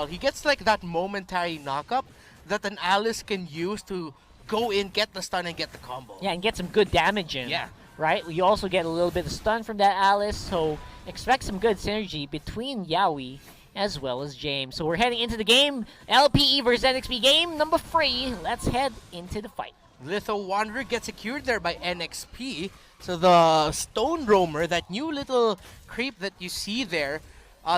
He gets like that momentary knockup that an Alice can use to go in, get the stun, and get the combo. Yeah, and get some good damage in. Yeah. Right? You also get a little bit of stun from that Alice, so expect some good synergy between Yaoi as well as James. So we're heading into the game. LPE versus NXP game number 3. Let's head into the fight. Litho Wanderer gets secured there by NXP. So the Stone Roamer, that new little creep that you see there,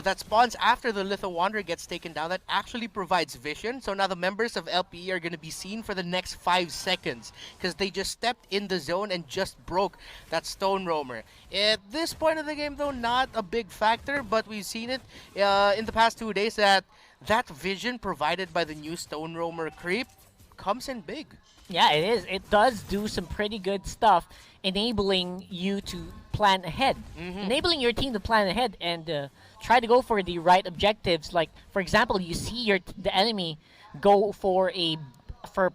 that spawns after the Litho Wanderer gets taken down, that actually provides vision. So now the members of LPE are going to be seen for the next 5 seconds because they just stepped in the zone and just broke that Stone Roamer. At this point of the game, though, not a big factor, but we've seen it in the past 2 days that vision provided by the new Stone Roamer creep comes in big. Yeah, it is. It does do some pretty good stuff, enabling you to plan ahead. Enabling your team to plan ahead and try to go for the right objectives. Like, for example, you see the enemy go for a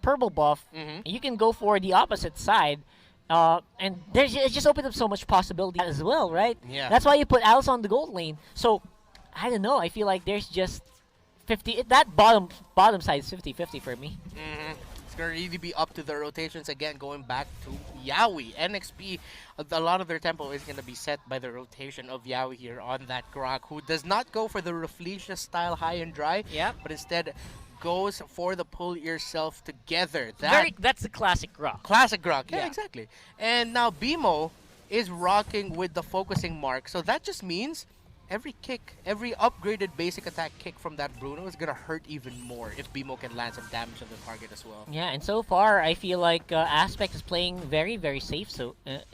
purple buff, you can go for the opposite side. And it just opens up so much possibility as well, right? Yeah. That's why you put Alice on the gold lane. So, I don't know. I feel like there's just 50. That bottom side is 50-50 for me. It's going to really be up to the rotations again, going back to Yaoi. NXP, a lot of their tempo is going to be set by the rotation of Yaoi here on that Grok, who does not go for the Rafflesia style high and dry, but instead goes for the pull yourself together. That's the classic Grok. Classic Grok, yeah, exactly. And now BMO is rocking with the focusing mark, so that just means every kick, every upgraded basic attack kick from that Bruno is going to hurt even more if BMO can land some damage on the target as well. Yeah, and so far, I feel like Aspect is playing very, very safe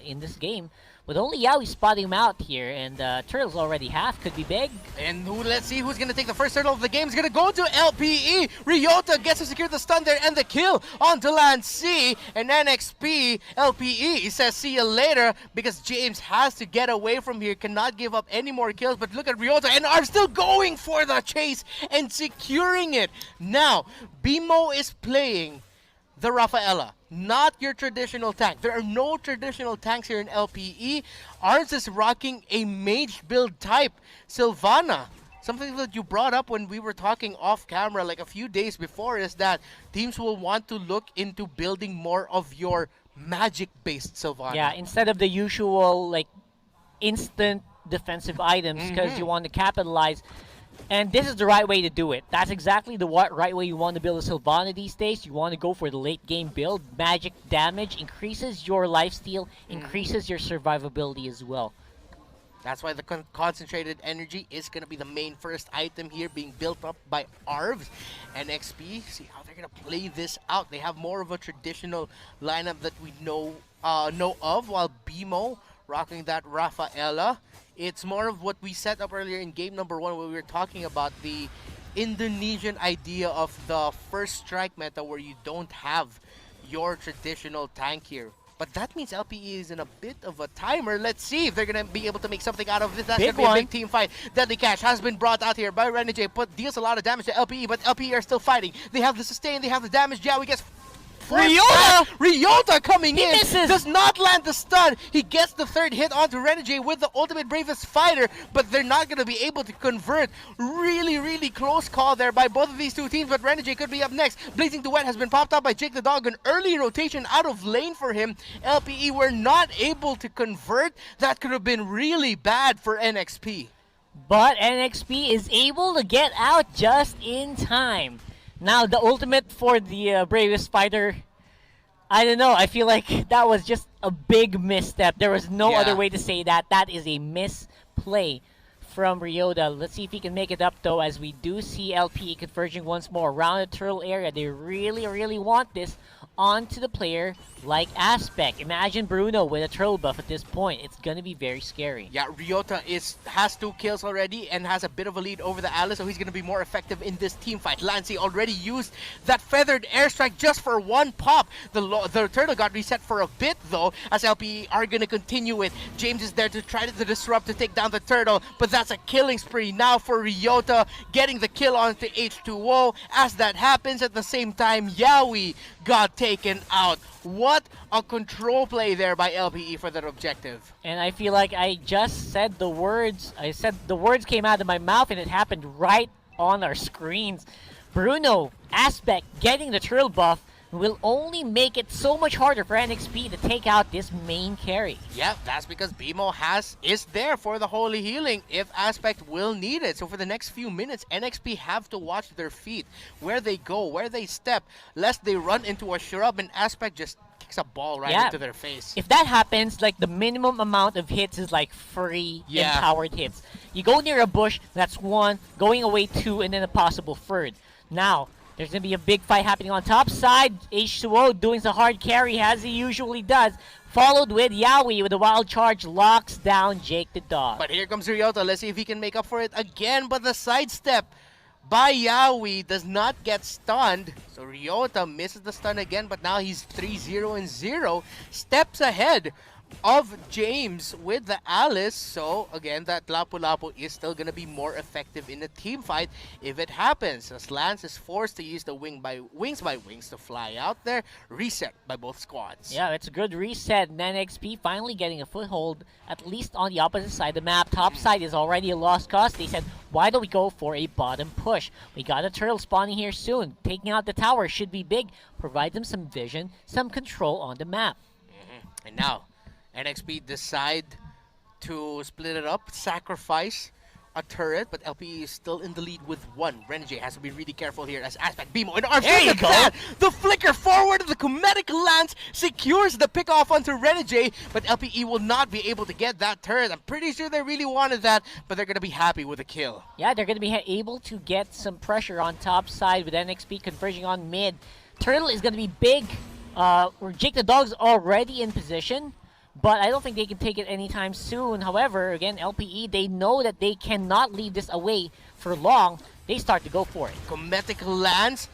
in this game. With only Yaoi spotting him out here, and Turtle's already half, could be big. And let's see who's going to take the first turtle of the game. Is going to go to LPE. Ryota gets to secure the stun there and the kill onto Land C. And NXP, LPE says see you later because James has to get away from here, cannot give up any more kills. But look at Ryota and are still going for the chase and securing it. Now, BMO is playing the Rafaela, not your traditional tank. There are no traditional tanks here in LPE. Ours is rocking a mage build type, Sylvana. Something that you brought up when we were talking off camera like a few days before is that teams will want to look into building more of your magic-based Sylvana. Yeah, instead of the usual like instant defensive items because you want to capitalize. And this is the right way to do it. That's exactly the right way you want to build a Sylvana these days. You want to go for the late game build. Magic damage increases your lifesteal, increases your survivability as well. That's why the concentrated energy is going to be the main first item here being built up by Arvs. NXP, see how they're going to play this out. They have more of a traditional lineup that we know of, while BMO rocking that Rafaela. It's more of what we set up earlier in game number 1 when we were talking about the Indonesian idea of the first strike meta where you don't have your traditional tank here. But that means LPE is in a bit of a timer. Let's see if they're going to be able to make something out of this. That's going to be a big team fight. Deadly Cash has been brought out here by Renegade, deals a lot of damage to LPE, but LPE are still fighting. They have the sustain, they have the damage. Yaoi gets Ryota coming in, misses. Does not land the stun. He gets the third hit onto Renegade with the ultimate bravest fighter, but they're not going to be able to convert. Really, really close call there by both of these two teams, but Renegade could be up next. Blazing Duet has been popped up by Jake the Dog. An early rotation out of lane for him. LPE were not able to convert. That could have been really bad for NXP. But NXP is able to get out just in time. Now, the ultimate for the bravest fighter, I don't know. I feel like that was just a big misstep. There was no other way to say that. That is a misplay from Ryota. Let's see if he can make it up, though, as we do see LPE converging once more around the turtle area. They really, really want this onto the player like Aspect. Imagine Bruno with a turtle buff at this point. It's going to be very scary. Yeah, Ryota has 2 kills already and has a bit of a lead over the Alice, so he's going to be more effective in this team fight. Lancey already used that feathered airstrike just for 1 pop. The turtle got reset for a bit, though, as LPE are going to continue it. James is there to try to disrupt to take down the turtle, but that's a killing spree now for Ryota, getting the kill onto H2O. As that happens, at the same time, Yaoi got taken out. What a control play there by LPE for that objective. And I feel like I just said the words. I said the words came out of my mouth and it happened right on our screens. Bruno, Aspect getting the turtle buff will only make it so much harder for NXP to take out this main carry. Yeah, that's because BMO is there for the holy healing if Aspect will need it. So for the next few minutes, NXP have to watch their feet, where they go, where they step, lest they run into a shrub and Aspect just kicks a ball right into their face. If that happens, like the minimum amount of hits is like free empowered hits. You go near a bush, that's 1, going away 2, and then a possible third. Now, there's going to be a big fight happening on top side. H2O doing the hard carry as he usually does. Followed with Yawi with a wild charge, locks down Jake the Dog. But here comes Ryota. Let's see if he can make up for it again. But the sidestep by Yawi does not get stunned. So Ryota misses the stun again, but now he's 3-0-0. Steps ahead of James with the Alice. So again, that Lapu-Lapu is still gonna be more effective in a team fight if it happens, as Lance is forced to use the wings by wings to fly out there. Reset by both squads. Yeah, it's a good reset. And NXP finally getting a foothold, at least on the opposite side of the map. Top side is already a lost cause. They said, why don't we go for a bottom push? We got a turtle spawning here soon. Taking out the tower should be big. Provide them some vision, some control on the map. And now NXP decide to split it up, sacrifice a turret, but LPE is still in the lead with 1. Renegade has to be really careful here as Aspect, BMO, and Arms. There you go! The flicker forward of the Comedic Lance secures the pick off onto Renegade, but LPE will not be able to get that turret. I'm pretty sure they really wanted that, but they're going to be happy with a kill. Yeah, they're going to be able to get some pressure on top side with NXP converging on mid. Turtle is going to be big. Jake the Dog's already in position, but I don't think they can take it anytime soon. However, again, LPE, they know that they cannot leave this away for long. They start to go for it. Cometic Lance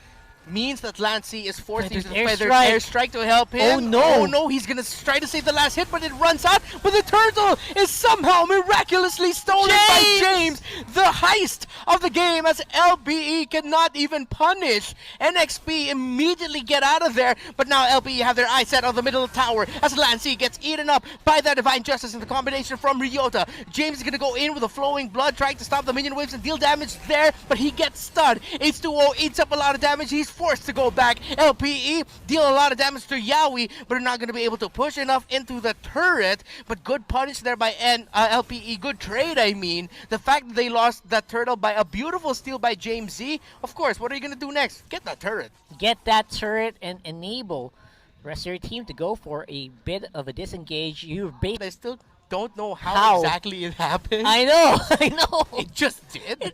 means that Lancey is forced to use the airstrike. airstrike to help him. Oh no! Oh no, he's gonna try to save the last hit, but it runs out. But the turtle is somehow miraculously stolen by James. The heist of the game, as LPE cannot even punish. NXP immediately get out of there, but now LPE have their eyes set on the middle of the tower as Lancey gets eaten up by that Divine Justice in the combination from Ryota. James is gonna go in with a flowing blood, trying to stop the minion waves and deal damage there, but he gets stunned. H2O eats up a lot of damage. He's forced to go back. LPE deal a lot of damage to Yawi, but are not going to be able to push enough into the turret. But good punish there by LPE. Good trade, I mean. The fact that they lost that turtle by a beautiful steal by James Z. Of course, what are you going to do next? Get that turret. Get that turret and enable the rest of your team to go for a bit of a disengage. I still don't know how exactly it happened. I know, I know. It just did.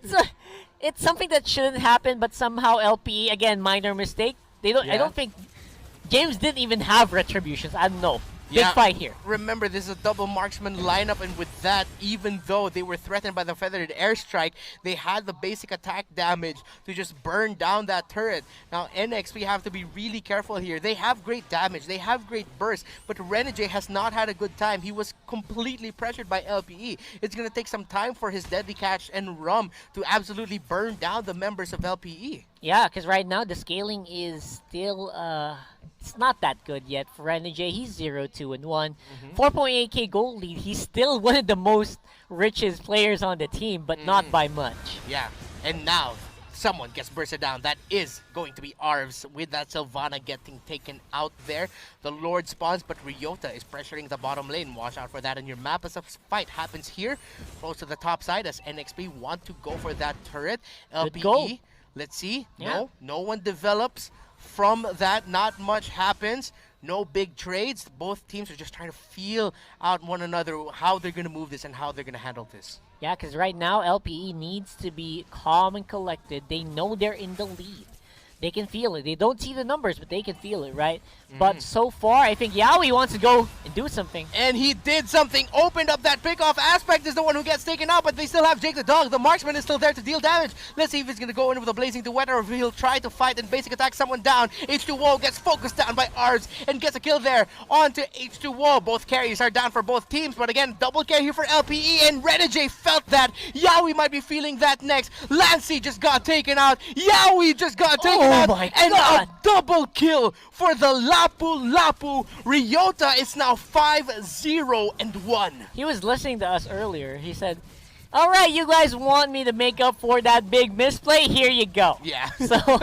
It's something that shouldn't happen, but somehow LPE, again, minor mistake. They don't. I don't think James didn't even have retributions. I don't know. Big fight here. Remember, this is a double marksman lineup, and with that, even though they were threatened by the feathered airstrike, they had the basic attack damage to just burn down that turret. Now, NXP have to be really careful here. They have great damage, they have great burst, but Renegade has not had a good time. He was completely pressured by LPE. It's going to take some time for his Deadly Catch and Rum to absolutely burn down the members of LPE. Yeah, because right now the scaling is still it's not that good yet for Renegade. He's 0-2-1. 4.8k gold lead. He's still one of the most richest players on the team, but not by much. Yeah, and now someone gets bursted down. That is going to be Arvs with that Sylvana getting taken out there. The Lord spawns, but Ryota is pressuring the bottom lane. Watch out for that in your map as a fight happens here. Close to the top side as NXP want to go for that turret. LPE, let's see. Yeah. No one develops from that. Not much happens. No big trades. Both teams are just trying to feel out one another how they're going to move this and how they're going to handle this. Yeah, because right now LPE needs to be calm and collected. They know they're in the lead. They can feel it. They don't see the numbers, but they can feel it, right? But so far, I think Yawi wants to go and do something. And he did something. Opened up that pickoff. Aspect is the one who gets taken out, but they still have Jake the Dog. The marksman is still there to deal damage. Let's see if he's going to go in with a blazing duet or if he'll try to fight and basic attack someone down. H2O gets focused down by Arvs and gets a kill there. On to H2O. Both carries are down for both teams, but again, double carry here for LPE, and Renegade felt that. Yawi might be feeling that next. Lancey just got taken out. Yawi just got taken out. My and God. a double kill for the Lapu-Lapu. Ryota is now 5-0-1. He was listening to us earlier. He said, All right, you guys want me to make up for that big misplay? Here you go. Yeah. So,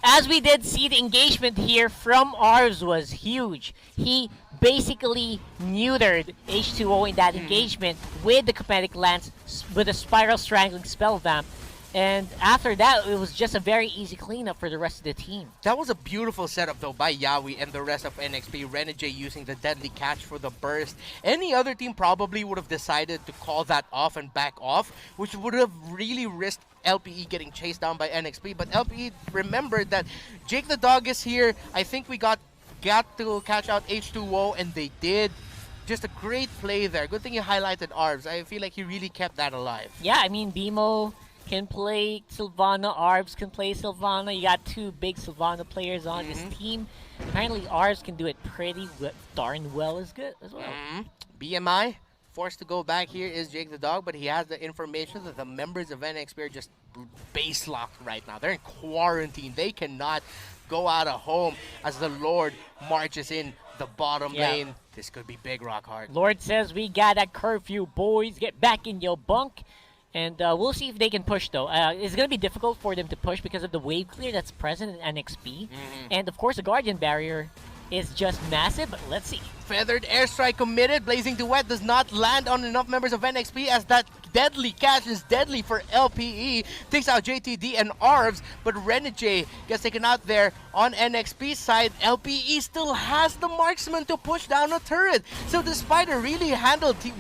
as we did see, the engagement here from Arves was huge. He basically neutered H2O in that engagement with the Comedic Lance, with a Spiral Strangling Spell Vamp. And after that, it was just a very easy cleanup for the rest of the team. That was a beautiful setup though by Yawi and the rest of NXP. Renegade using the deadly catch for the burst. Any other team probably would have decided to call that off and back off, which would have really risked LPE getting chased down by NXP. But LPE remembered that Jake the Dog is here. I think we got to catch out H2O, and they did. Just a great play there. Good thing you highlighted Arves. I feel like he really kept that alive. Yeah, I mean, BMO can play Sylvana, Arves can play Sylvana. You got two big Sylvana players on this team. Apparently, Arves can do it pretty darn well as well. BMI forced to go back here is Jake the Dog, but he has the information that the members of NXP are just base locked right now. They're in quarantine. They cannot go out of home as the Lord marches in the bottom lane. This could be big, Rockhard. Lord says, we got a curfew, boys. Get back in your bunk. And we'll see if they can push, though. It's going to be difficult for them to push because of the wave clear that's present in NXP. And, of course, the Guardian Barrier is just massive, but let's see. Feathered Airstrike committed. Blazing Duet does not land on enough members of NXP as that deadly catch is deadly for LPE. Takes out JTD and Arves, but Renegade gets taken out there on NXP side. LPE still has the marksman to push down a turret. So despite a really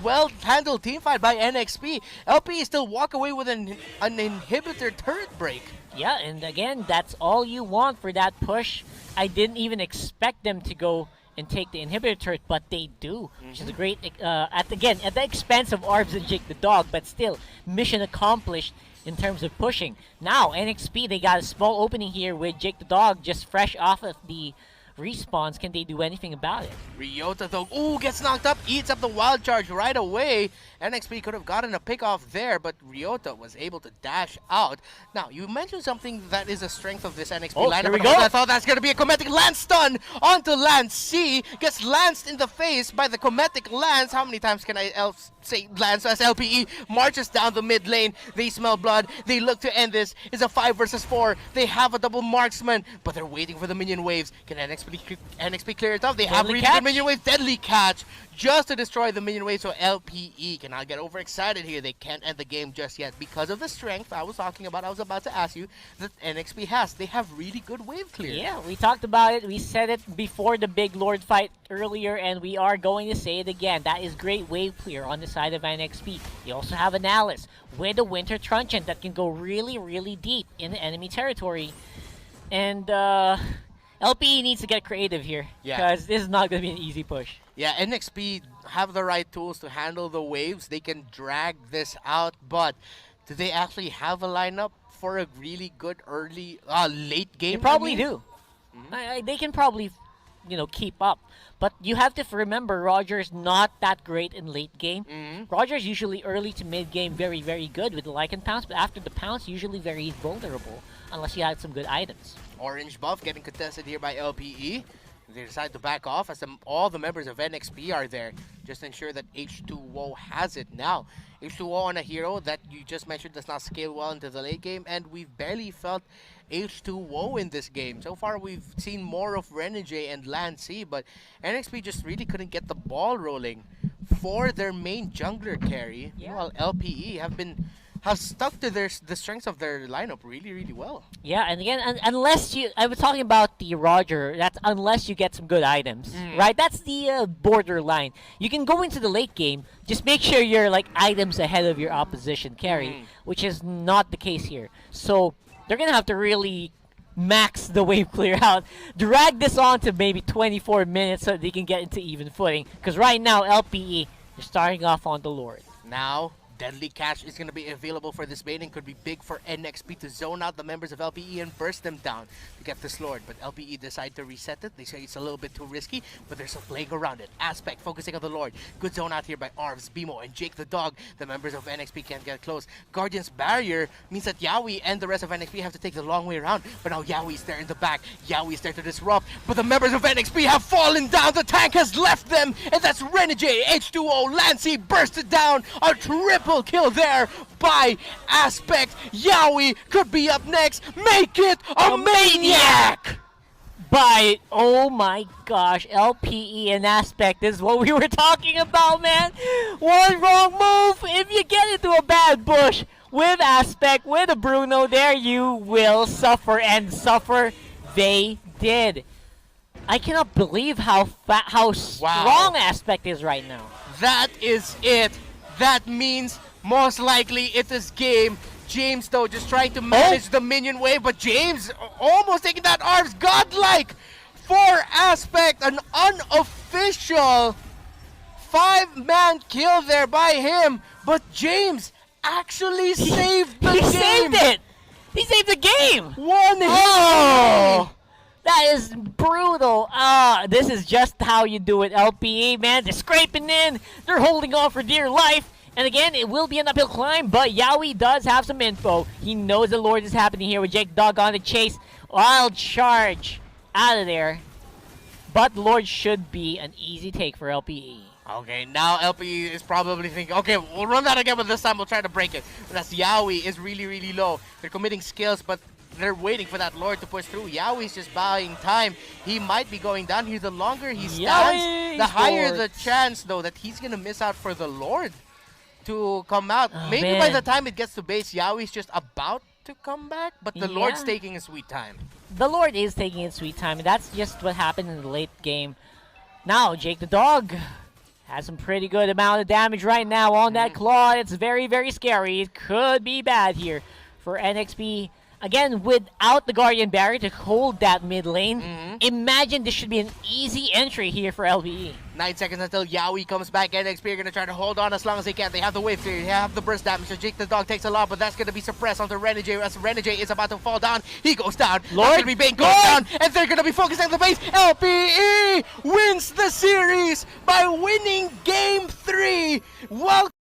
well-handled team fight by NXP, LPE still walk away with an inhibitor turret break. Yeah, and again, that's all you want for that push. I didn't even expect them to go and take the inhibitor turret, but they do, which is a great, at the expense of Arves and Jake the Dog, but still, mission accomplished in terms of pushing. Now, NXP, they got a small opening here with Jake the Dog just fresh off of the respawns. Can they do anything about it? Ryota though, gets knocked up, eats up the wild charge right away. NXP could have gotten a pick off there, but Ryota was able to dash out. Now, you mentioned something that is a strength of this NXP lineup. Here we go. I thought that's going to be a Cometic Lance stun onto Lance C. Gets lanced in the face by the Cometic Lance. How many times can I say Lance as LPE marches down the mid lane? They smell blood. They look to end this. It's a 5 versus 4. They have a double marksman, but they're waiting for the minion waves. Can NXP clear it off? They have really good minion waves. Deadly catch just to destroy the minion wave, so LPE cannot get overexcited here. They can't end the game just yet because of the strength I was talking about. I was about to ask you that NXP has. They have really good wave clear. Yeah, we talked about it. We said it before the big Lord fight earlier, and we are going to say it again. That is great wave clear on the side of NXP. You also have an Alice with a Winter Truncheon that can go really, really deep in the enemy territory. And LPE needs to get creative here because this is not going to be an easy push. Yeah, NXP have the right tools to handle the waves. They can drag this out, but do they actually have a lineup for a really good late game? They probably do. They can probably, keep up. But you have to remember, Roger's not that great in late game. Roger's usually early to mid game very, very good with the Lycan Pounce, but after the Pounce, usually very vulnerable unless you had some good items. Orange buff getting contested here by LPE. They decide to back off as all the members of NXP are there. Just to ensure that H2O has it now. H2O on a hero that you just mentioned does not scale well into the late game, and we've barely felt H2O in this game. So far, we've seen more of Renegade and Lancy, but NXP just really couldn't get the ball rolling for their main jungler carry. Yeah. While LPE have stuck to the strengths of their lineup really, really well. Yeah, and again, unless I was talking about the Roger, that's unless you get some good items, right? That's the borderline. You can go into the late game, just make sure you're items ahead of your opposition carry, which is not the case here. So they're going to have to really max the wave clear out, drag this on to maybe 24 minutes so they can get into even footing. Because right now, LPE is starting off on the Lord. Now, Deadly Catch is going to be available for this baiting. Could be big for NXP to zone out the members of LPE and burst them down to get this Lord. But LPE decide to reset it. They say it's a little bit too risky, but there's a playing around it. Aspect focusing on the Lord. Good zone out here by Arves, BMO, and Jake the Dog. The members of NXP can't get close. Guardian's Barrier means that Yawi and the rest of NXP have to take the long way around. But now Yawi's there in the back. Yawi's there to disrupt. But the members of NXP have fallen down. The tank has left them. And that's Renegade, H2O, Lancy bursted down. A triple triple kill there by Aspect. Yowie could be up next. Make it a maniac! By, oh my gosh, LPE and Aspect is what we were talking about, man. One wrong move, if you get into a bad bush with Aspect, with a Bruno there, you will suffer, and suffer they did. I cannot believe how strong Aspect is right now. That is it. That means most likely it is game. James, though, just trying to manage the minion wave, but James almost taking that arms. Godlike for Aspect, an unofficial 5-man kill there by him, but James actually saved the game. He saved it! He saved the game! One hit! Oh! That is brutal. This is just how you do it, LPE, man. They're scraping in. They're holding on for dear life. And again, it will be an uphill climb, but Yowie does have some info. He knows the Lord is happening here with Jake Dog on the chase. Wild charge out of there. But Lord should be an easy take for LPE. Okay, now LPE is probably thinking, okay, we'll run that again, but this time we'll try to break it. But that's Yowie is really, really low. They're committing skills, but they're waiting for that Lord to push through. Yowie's just buying time. He might be going down here. The longer he stands, the higher the chance, though, that he's going to miss out for the Lord to come out. Maybe by the time it gets to base, Yowie's just about to come back, but the Lord's taking his sweet time. The Lord is taking his sweet time, and that's just what happened in the late game. Now, Jake the Dog has some pretty good amount of damage right now on that claw. It's very, very scary. It could be bad here for NXP. Again, without the Guardian Barrier to hold that mid lane, imagine this should be an easy entry here for LPE. 9 seconds until Yowie comes back. NXP are going to try to hold on as long as they can. They have the wave clear, they have the burst damage, so Jake the Dog takes a lot, but that's going to be suppressed onto Renegade as Renegade is about to fall down. He goes down. Lord be Bane goes down, and they're going to be focusing on the base. LPE wins the series by winning Game 3. Welcome